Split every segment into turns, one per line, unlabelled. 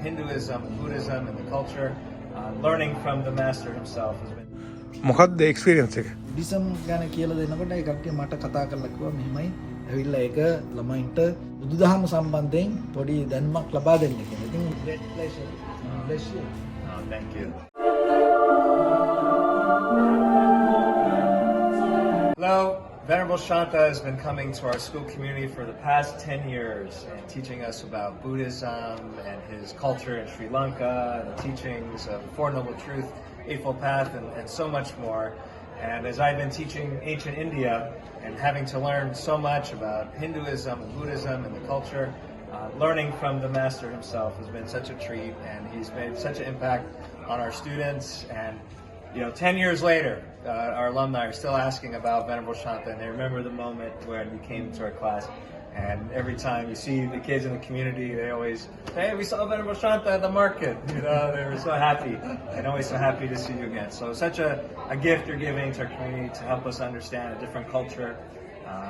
Hinduism, Buddhism, and the culture. Learning from the master himself has been.
මොකක්ද experience එක?
Buddhism ගැන කියලා දෙනකොට ඒ කට්ටිය මට කතා කරලා කිව්වා මෙහෙමයි ඇවිල්ලා ඒක ළමයින්ට බුදුදහම සම්බන්ධයෙන් පොඩි දැනුමක් ලබා දෙන්න කියලා. ඉතින් great pleasure. Bless you.
Thank you. Hello. Venerable Shantha has been coming to our school community for the past 10 years and teaching us about Buddhism and his culture in Sri Lanka, and the teachings of the Four Noble Truth, Eightfold Path, and so much more. And as I've been teaching ancient India and having to learn so much about Hinduism, Buddhism, and the culture, learning from the master himself has been such a treat, and he's made such an impact on our students. And 10 years later, our alumni are still asking about Venerable Shantha, and they remember the moment when he came to our class. And every time you see the kids in the community, they always, hey, we saw Venerable Shantha at the market. They were so happy, and always so happy to see you again. So such a gift you're giving to our community to help us understand a different culture,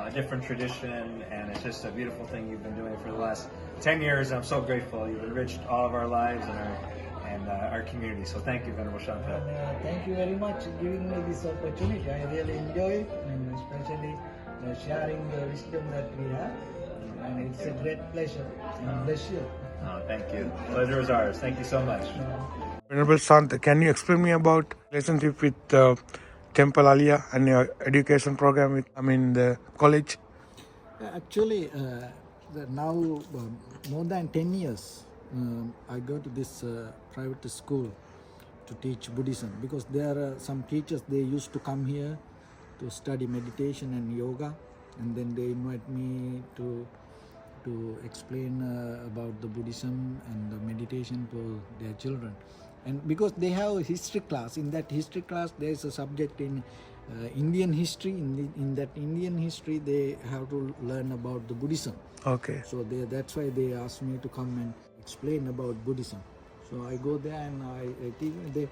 a different tradition, and it's just a beautiful thing you've been doing for the last 10 years. I'm so grateful. You've enriched all of our lives and our community. So thank you, Venerable Shantha.
Thank you very much for giving me this opportunity. I really enjoy it, and especially sharing the wisdom that we have. And it's a great pleasure. Bless you.
Thank you. Pleasure is ours. Thank you so much.
Venerable Shantha, can you explain me about relationship with Temple Aliyah and your education program with, the college?
Actually, now more than 10 years, I go to this private school to teach Buddhism, because there are some teachers, they used to come here to study meditation and yoga, and then they invite me to explain about the Buddhism and the meditation to their children. And because they have a history class, in that history class there is a subject in Indian history. In that Indian history they have to learn about the Buddhism.
Okay.
So that's why they asked me to come and explain about Buddhism. So I go there and I teach them.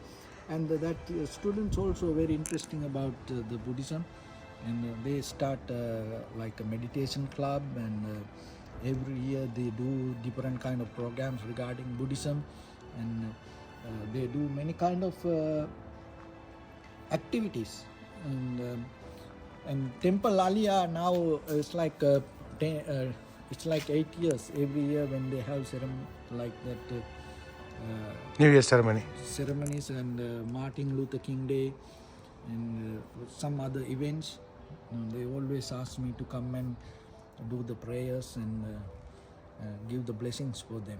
And that students also very interesting about the Buddhism, and they start like a meditation club, and every year they do different kind of programs regarding Buddhism, and they do many kind of activities. And Temple Aliyah now is like it's like 8 years every year when they have ceremony like that.
New Year ceremonies
and Martin Luther King Day and some other events. They always ask me to come and do the prayers and give the blessings for them.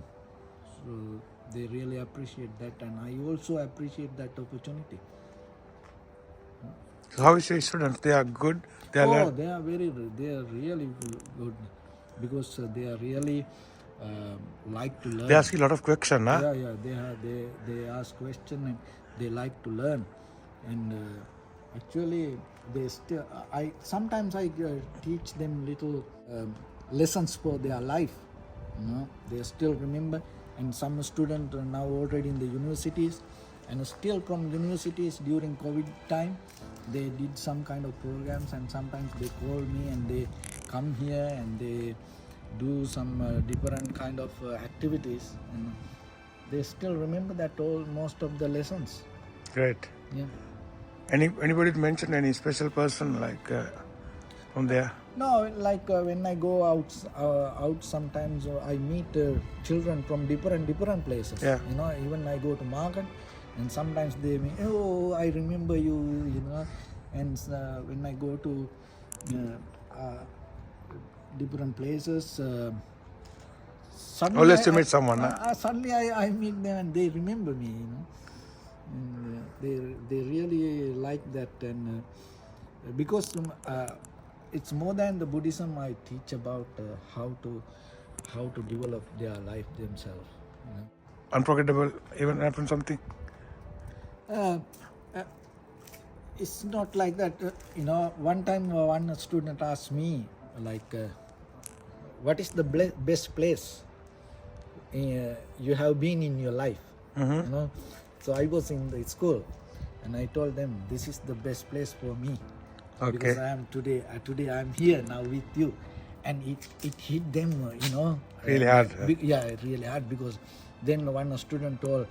So they really appreciate that, and I also appreciate that opportunity.
So how is your students? They are good?
They are really good, because they are really like to learn.
They ask you a lot of questions, huh?
Yeah. They ask questions and they like to learn. And actually, they still. Sometimes I teach them little lessons for their life. They still remember. And some students are now already in the universities, and still from universities during COVID time, they did some kind of programs, and sometimes they call me and they come here and they do some different kind of activities, and they still remember that most of the lessons.
Great.
Yeah.
Anybody mention any special person like from there?
No, like when I go out sometimes I meet children from different places.
Yeah.
Even I go to market, and sometimes they mean, oh, I remember you. And when I go to different places, suddenly
Always you meet someone.
Suddenly I meet them and they remember me. And they really like that, and because it's more than the Buddhism. I teach about how to develop their life themselves.
Unforgettable even happened something?
It's not like that. One time one student asked me like, what is the best place you have been in your life?
Mm-hmm.
So I was in the school, and I told them this is the best place for me.
Okay.
Because I am today I am here now with you, and it hit them,
Really hard.
Yeah, really hard, because Then one student told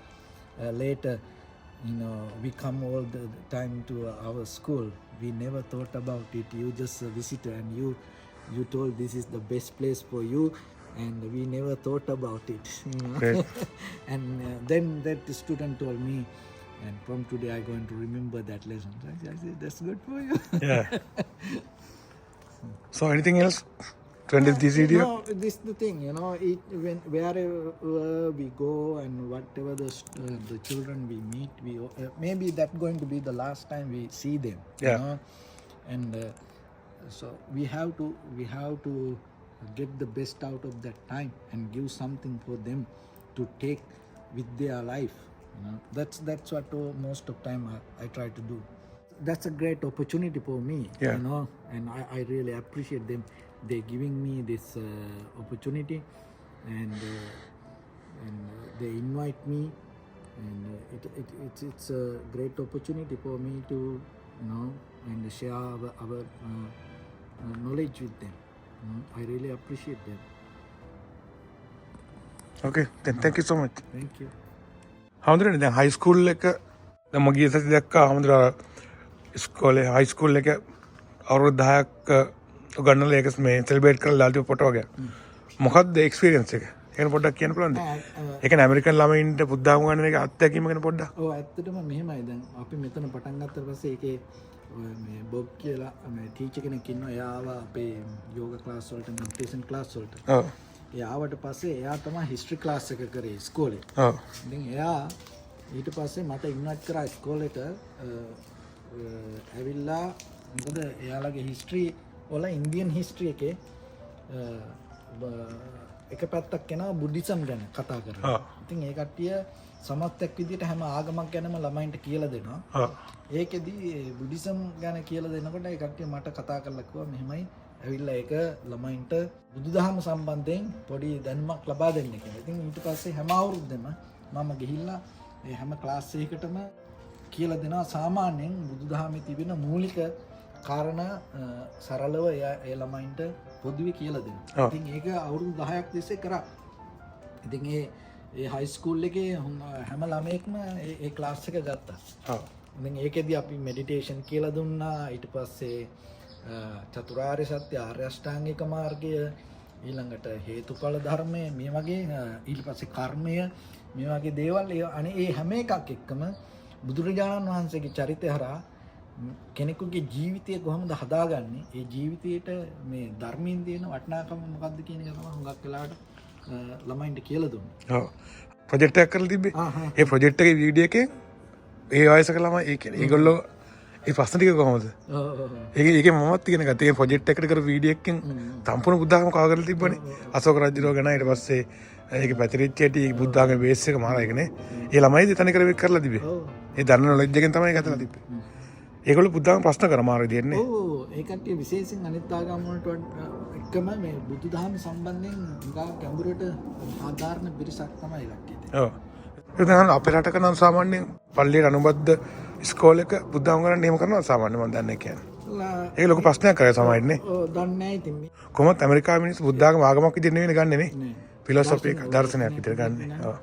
later, we come all the time to our school. We never thought about it. You just a visitor, and you told this is the best place for you, and we never thought about it.
Great.
And then that student told me, and from today I'm going to remember that lesson. I said, that's good for you.
Yeah. So anything else to end this video?
No, this is the thing, wherever we go and whatever the children we meet, maybe that's going to be the last time we see them.
Yeah.
And so we have to get the best out of that time and give something for them to take with their life. That's what most of time I try to do. That's a great opportunity for me.
Yeah.
And I really appreciate them. They're giving me this opportunity, and they invite me, and it's a great opportunity for me to and share our knowledge with them. I really appreciate them.
Okay, then thank you so much.
Thank you.
හඳුනන්නේ දැන් හයි school එක දැන් මම ගිය සති දැක්කා හඳුනන ඉස්කෝලේ හයි school එක අවුරුදු 10ක් උගන්නලා ඒක මේ සෙලිබ්‍රේට් කරලා ලාල්ටි ෆොටෝ එක. මොකක්ද එක්ස්පීරියන්ස් එක? ඒකන පොඩ්ඩක් කියන්න පුළුවන්ද? ඒ කියන්නේ ඇමරිකන් ළමයින්ට බුද්ධාගම ගන්න එක අත්දැකීම ගැන පොඩ්ඩක්.
ඔව් ඇත්තටම මෙහෙමයි. දැන් අපි මෙතන පටන් ගත්තට පස්සේ ඒකේ මේ බොබ් කියලා මේ ටීචර් කෙනෙක් ඉන්නවා. එයා ආවා අපේ යෝගා ක්ලාස් වලට, මෙඩිටේෂන් ක්ලාස් වලට.
ඔව්.
ඒ ආවට පස්සේ එයා තමයි හිස්ටරි ක්ලාස් එක කරේ ඉස්කෝලේ.
ඔව්.
ඉතින් එයා ඊට පස්සේ මට ඉන්වයිට් කරා ඉස්කෝලේට ඇවිල්ලා මොකද එයාලගේ හිස්ටරි වල ඉන්දියන් හිස්ටරි එකේ එක පැත්තක් කෙනා බුද්දිසම් ගැන කතා කරනවා. ඉතින් ඒ කට්ටිය සමස්තයක් විදිහට හැම ආගමක් ගැනම ළමයින්ට කියලා දෙනවා. ඒකෙදි බුද්දිසම් ගැන කියලා දෙනකොට ඒ කට්ටිය මට කතා කරලා කිව්වා මෙහෙමයි ඇවිල්ලා ඒක ළමයින්ට බුදුදහම සම්බන්ධයෙන් පොඩි දැනුමක් ලබා දෙන්න කියලා. ඉතින් ඊට පස්සේ හැම අවුරුද්දෙම මම ගිහිල්ලා මේ හැම ක්ලාස් එකකටම කියලා දෙනවා සාමාන්‍යයෙන් බුදුදහමේ තිබෙන මූලික කාරණා සරලව ඒ ළමයින්ට පොදුවේ කියලා දෙනවා. ඉතින් ඒක අවුරුදු 10ක් තිස්සේ කරා. ඉතින් ඒ හයි ස්කූල් එකේ හැම ළමයෙක්ම ඒ ක්ලාස් එක ගත්තා. ඉතින් ඒකෙදි අපි මෙඩිටේෂන් කියලා දුන්නා. ඊට පස්සේ චතුරාර්ය සත්‍ය ආර්ය අෂ්ටාංගික මාර්ගය, ඊළඟට හේතුඵල ධර්මය, මේ වගේ ඊට පස්සේ කර්මය, මේ වගේ දේවල් ඒ හැම එකක් එක්කම බුදුරජාණන් වහන්සේගේ චරිතය හරහා කෙනෙකුගේ ජීවිතය කොහොමද හදාගන්නේ, ඒ ජීවිතයට මේ ධර්මයෙන් තියෙන වටිනාකම මොකක්ද කියන එක තමයි හුඟක් වෙලාවට ළමයින්ට කියලා දුන්නේ.
ඔව්. ප්‍රොජෙක්ට් එකක් කරලා තිබ්බේ. ඒ ප්‍රොජෙක්ට් එකේ වීඩියෝ එකේ ඒ වයසක ළමයි ඒ කියන්නේ ඒගොල්ලෝ ඒ ප්‍රශ්න ටික කොහොමද? ඒකේ මමත් ඉගෙන ගත්තා. ඒ ප්‍රොජෙක්ට් එකට කර වීඩියෝ එකකින් සම්පූර්ණ බුද්ධාගම කව කරලා තිබ්බනේ. අශෝක රජුරෝ ගැන ඊට පස්සේ ඒක පැතිරිච්ච ඇටි බුද්ධාගමේ බේස් එක මාර එකනේ. ඒ ළමයි දෙතන කරලා තිබේ. ඒ දන්න නොලෙජ් එකෙන් තමයි ඒක හදලා තිබ්බේ. ඒගොල්ලෝ බුද්ධාගම ප්‍රශ්න කර මාර විදියට නේ.
ඔව් ඒ කට්ටිය විශේෂයෙන් අනිත් ආගම් වලට එකම මේ බුදුදහම සම්බන්ධයෙන් උගා ගැඹුරට ආධාරණ පිරිසක් තමයි කට්ටිය.
ඔව්. ඒක අපේ රටක නම් සාමාන්‍යයෙන් පල්ලියට අනුබද්ධ ඉස්කෝලේක බුද්ධාගම කරන්න එහෙම කරනවා සාමාන්‍ය මම දන්නේ කියන්නේ. ඒක ලොකු ප්‍රශ්නයක් කරේ සමහරවිට නේ.
ඔව් දන්නේ නැහැ ඉතින් මේ.
කොහොමද ඇමරිකාවේ මිනිස්සු බුද්ධාගම ආගමක් විදිහට නෙවෙයි ගන්නෙ නේ. ෆිලොසොෆි එක දර්ශනයක් විදිහට ගන්නෙ. ඔව්.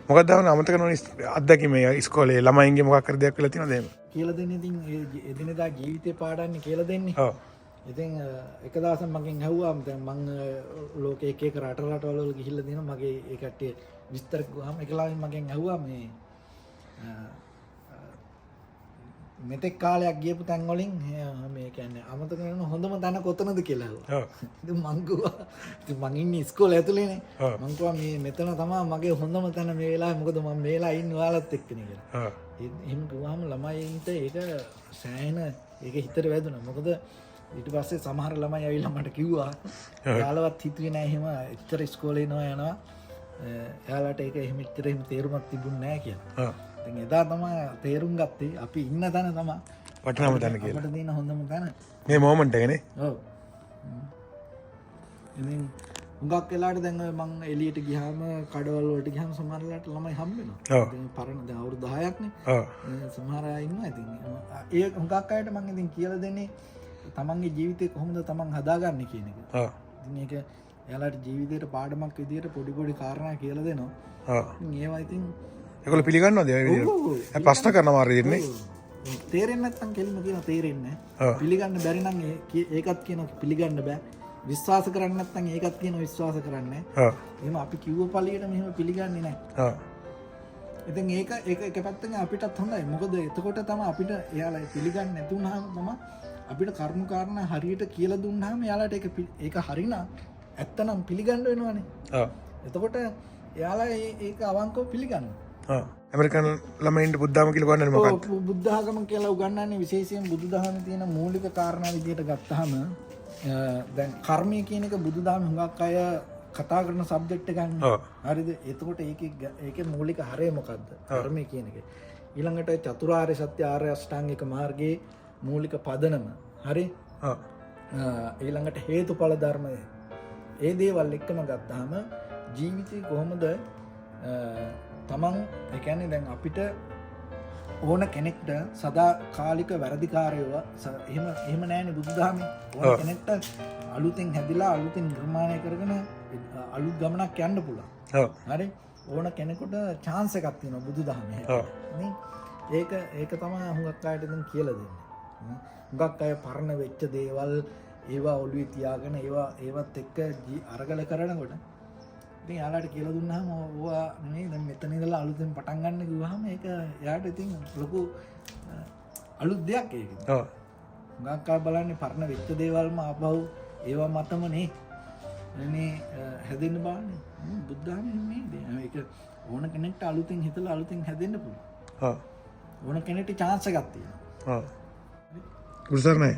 මොකක්ද ආවන අමතක කරන අත්දැකීම ඉස්කෝලේ ළමයින්ගේ මොකක් කර දෙයක් කියලා තියෙනවද එහෙම?
කියලා දෙන්නේ ඉතින් එදිනෙදා ජීවිතේ පාඩන්නේ කියලා දෙන්නේ.
ඔව්.
ඉතින් එක දවසක් මගෙන් ඇහුවා දැන් මං ලෝකේ එක එක රටවල් වල ගිහිල්ලා දිනවා මගේ ඒ කට්ටිය විස්තර කිව්වම එකලාවෙන් මගෙන් ඇහුවා මේ මෙතෙක් කාලයක් ගියපු තැන් වලින් මේ කියන්නේ අමතක වෙන හොඳම තැන කොතනද කියලා ඇහුවා. ඉතින් මං කිව්වා ඉතින් මං ඉන්නේ ඉස්කෝලේ ඇතුලේනේ. මං කිව්වා මේ මෙතන තමයි මගේ හොඳම තැන මේ වෙලාවේ මොකද මම මේ වෙලාවේ ඉන්නේ ඔයාලත් එක්කනේ කියලා. එහෙම කිව්වම ළමයින්ට ඒක සෑහෙන ඒක හිතට වැදුනා. මොකද ඊට පස්සේ සමහර ළමයි ඇවිල්ලා මට කිව්වා එයාලවත් හිතුවේ නෑ එහෙම එච්චර ඉස්කෝලේ යනවා. එයාලට ඒක එහෙම එච්චර එහෙම තේරුමක් තිබුණේ නෑ කියලා. ඉතින් එදා තමයි තේරුම් ගත්තේ අපි ඉන්න තැන තමයි
වටිනාම තැන කියලා.
අපිට තියෙන හොඳම තැන.
මේ මොමන්ට් එකනේ.
ඔව්. ඉතින් හුඟක් වෙලාවට දැන් මම එළියට ගියාම කඩවල වලට ගියාම සමහර වෙලාවට ළමයි හම්බ වෙනවා. දැන් පරණ දැන් අවුරුදු 10ක් නේ.
ඔව්.
සමහර අය ඉන්නවා ඉතින්. ඒ හුඟක් අයට මම ඉතින් කියලා දෙන්නේ තමන්ගේ ජීවිතේ කොහොමද තමන් හදාගන්නේ කියන එක.
ඔව්.
ඉතින් ඒක එයාලට ජීවිතේට පාඩමක් විදියට පොඩි පොඩි කාරණා කියලා දෙනවා. ඒවා ඉතින්
ඒගොල්ලෝ පිළිගන්නවද ඒ විදියට? ප්‍රශ්න කරනවා හරියන්නේ.
තේරෙන්නේ නැත්නම් කෙලිම කියන තේරෙන්නේ නැහැ. පිළිගන්න බැරි නම් ඒකත් කියන පිළිගන්න බෑ. විශ්වාස කරන්නේ නැත්නම් ඒකත් කියන විශ්වාස කරන්නේ නැහැ. එහෙම අපි කිව්ව පළියට මෙහෙම පිළිගන්නේ නැහැ. ඉතින් ඒක එක පැත්තකින් අපිටත් හොඳයි. මොකද එතකොට තමයි අපිට එයාලා පිළිගන්නේ නැති වුනහම තමයි අපිට කරුණු කාරණා හරියට කියලා දුන්නාම එයාලට ඒක හරිනම් ඇත්තනම් පිළිගන්න වෙනවනේ. එතකොට එයාලා ඒක අවංකව පිළිගන්නවා.
ඇමරිකන් ළමයින්ට බුද්ධාගම කියලා උගන්වන්නේ මොකක්ද?
බුද්ධාගම කියලා උගන්වන්නේ විශේෂයෙන් බුදුදහමේ තියෙන මූලික කාරණා විදියට ගත්තාම දැන් කර්මය කියන එක බුදුදහම හුඟක් අය කතා කරන සබ්ජෙක්ට් එකක් නේ. හරිද? එතකොට ඒකේ මූලික හරය මොකද්ද? කර්මය කියන එක. ඊළඟට චතුරාර්ය සත්‍ය ආර්ය අෂ්ටාංගික මාර්ගයේ මූලික පදනම. හරි? ඊළඟට හේතුඵල ධර්මය. ඒ දේවල් එක්කම ගත්තාම ජීවිතේ කොහොමද තමන් ඒ කියන්නේ දැන් අපිට ඕන කෙනෙක්ට සදාකාලික වැරදිකාරයව එහෙම නැහැනේ බුදුදහමේ. ඕන කෙනෙක්ට අලුතෙන් හැදිලා අලුතෙන් නිර්මාණය කරගෙන අලුත් ගමනක් යන්න පුළුවන්. හරි? ඕන කෙනෙකුට chance එකක් තියෙනවා බුදුදහමේ. නේ? ඒක තමයි හුඟක් අයට දැන් කියලා දෙන්නේ. හුඟක් අය පරණ වෙච්ච දේවල් ඒවා ඔළුවේ තියාගෙන ඒවත් එක්ක අරගල කරනකොට ඉතින් යාළුවාට කියලා දුන්නාම ඕවා නෙමෙයි දැන් මෙතන ඉඳලා අලුතෙන් පටන් ගන්න කිව්වහම ඒක යාට ඉතින් ලොකු අලුත් දෙයක් ඒක. ඔව්. හුඟක් අය බලන්නේ පරණ වෙච්ච දේවල්ම ආපහු ඒවා මතම නේ හැදෙන්න බාන්නේ. බුද්ධාගමේ නෙමෙයි. ඒක ඕන කෙනෙක්ට අලුතෙන් හිතලා අලුතෙන් හැදෙන්න පුළුවන්. ඔව්. ඕන කෙනෙක්ට chance එකක් තියෙනවා. ඔව්. බුසර්නේ.